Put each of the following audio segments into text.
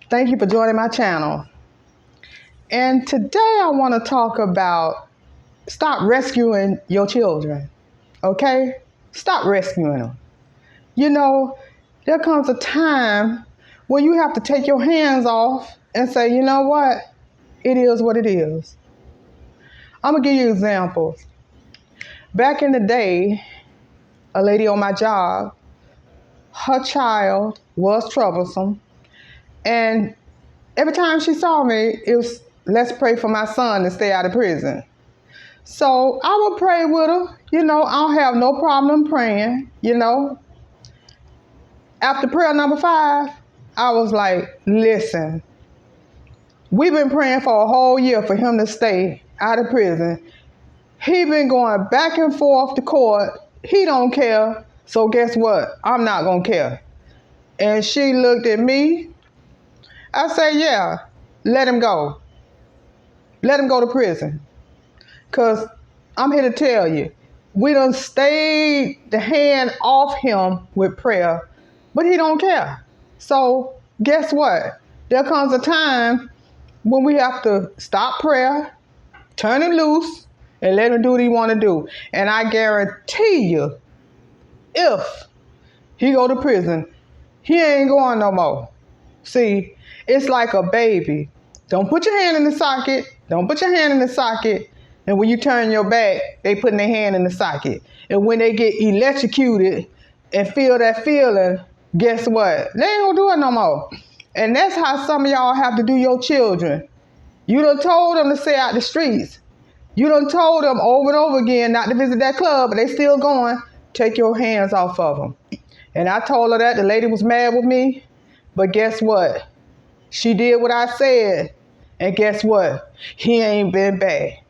Thank you for joining my channel. And today I want to talk about stop rescuing your children, okay? Stop rescuing them. You know, there comes a time when you have to take your hands off and say, you know what? It is what it is. I'm going to give you examples. Back in the day, a lady on my job, her child was troublesome, and every time she saw me, it was, let's pray for my son to stay out of prison. So I would pray with her. I don't have no problem praying, After prayer number 5, I was like, listen, we've been praying for a whole year for him to stay out of prison. He been going back and forth to court. He don't care. So guess what? I'm not going to care. And she looked at me. I said, yeah, let him go. Let him go to prison. Because I'm here to tell you, we done stayed the hand off him with prayer, but he don't care. So guess what? There comes a time when we have to stop prayer, turn him loose, and let him do what he want to do. And I guarantee you, if he go to prison, he ain't going no more. See, it's like a baby. Don't put your hand in the socket. Don't put your hand in the socket. And when you turn your back, they putting their hand in the socket. And when they get electrocuted and feel that feeling, guess what? They ain't gonna do it no more. And that's how some of y'all have to do your children. You done told them to stay out the streets. You done told them over and over again not to visit that club, but they still going. Take your hands off of them. And I told her that. The lady was mad with me. But guess what? She did what I said. And guess what? He ain't been back.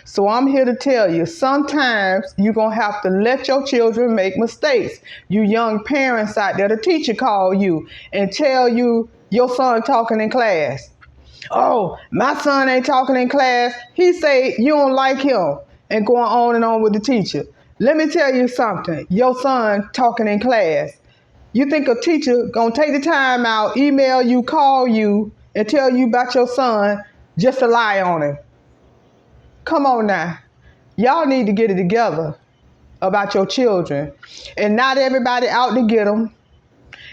So I'm here to tell you, sometimes you're going to have to let your children make mistakes. You young parents out there, the teacher call you and tell you your son talking in class. Oh, my son ain't talking in class. He say you don't like him, and going on and on with the teacher. Let me tell you something. Your son talking in class. You think a teacher going to take the time out, email you, call you, and tell you about your son just to lie on him? Come on now. Y'all need to get it together about your children. And not everybody out to get them.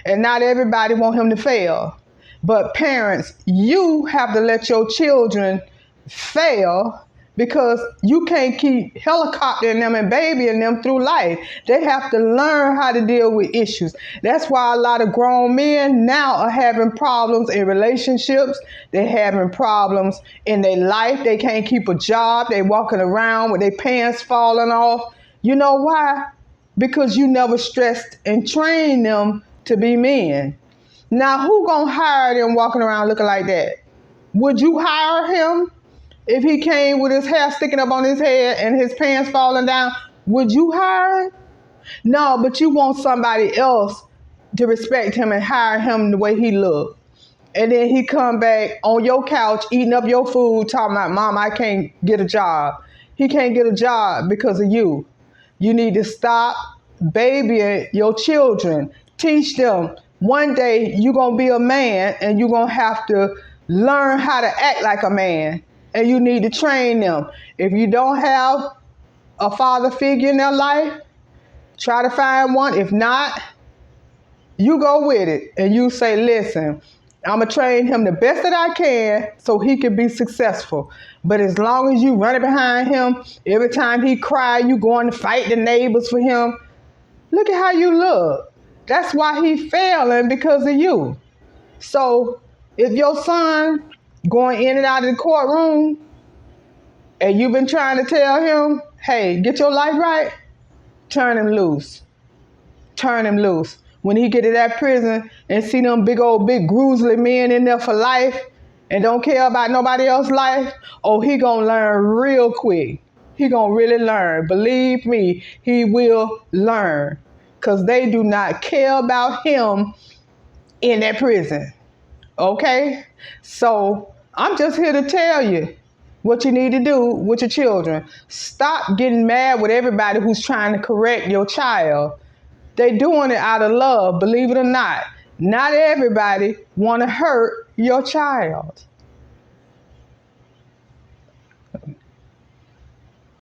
And not everybody want him to fail. But parents, you have to let your children fail, because you can't keep helicoptering them and babying them through life. They have to learn how to deal with issues. That's why a lot of grown men now are having problems in relationships. They're having problems in their life. They can't keep a job. They walking around with their pants falling off. You know why? Because you never stressed and trained them to be men. Now, who gonna hire them walking around looking like that? Would you hire him? If he came with his hair sticking up on his head and his pants falling down, would you hire him? No, but you want somebody else to respect him and hire him the way he look. And then he come back on your couch eating up your food talking about, Mom, I can't get a job. He can't get a job because of you. You need to stop babying your children. Teach them. One day you're going to be a man and you're going to have to learn how to act like a man. And you need to train them. If you don't have a father figure in their life, try to find one. If not, you go with it. And you say, listen, I'm going to train him the best that I can so he can be successful. But as long as you running behind him, every time he cry, you going to fight the neighbors for him. Look at how you look. That's why he failing, because of you. So if your son going in and out of the courtroom and you've been trying to tell him, hey, get your life right, turn him loose. Turn him loose. When he get to that prison and see them big grizzly men in there for life and don't care about nobody else's life, oh, he gonna learn real quick. He gonna really learn. Believe me, he will learn. Because they do not care about him in that prison. Okay? So I'm just here to tell you what you need to do with your children. Stop getting mad with everybody who's trying to correct your child. They doing it out of love, believe it or not. Not everybody want to hurt your child.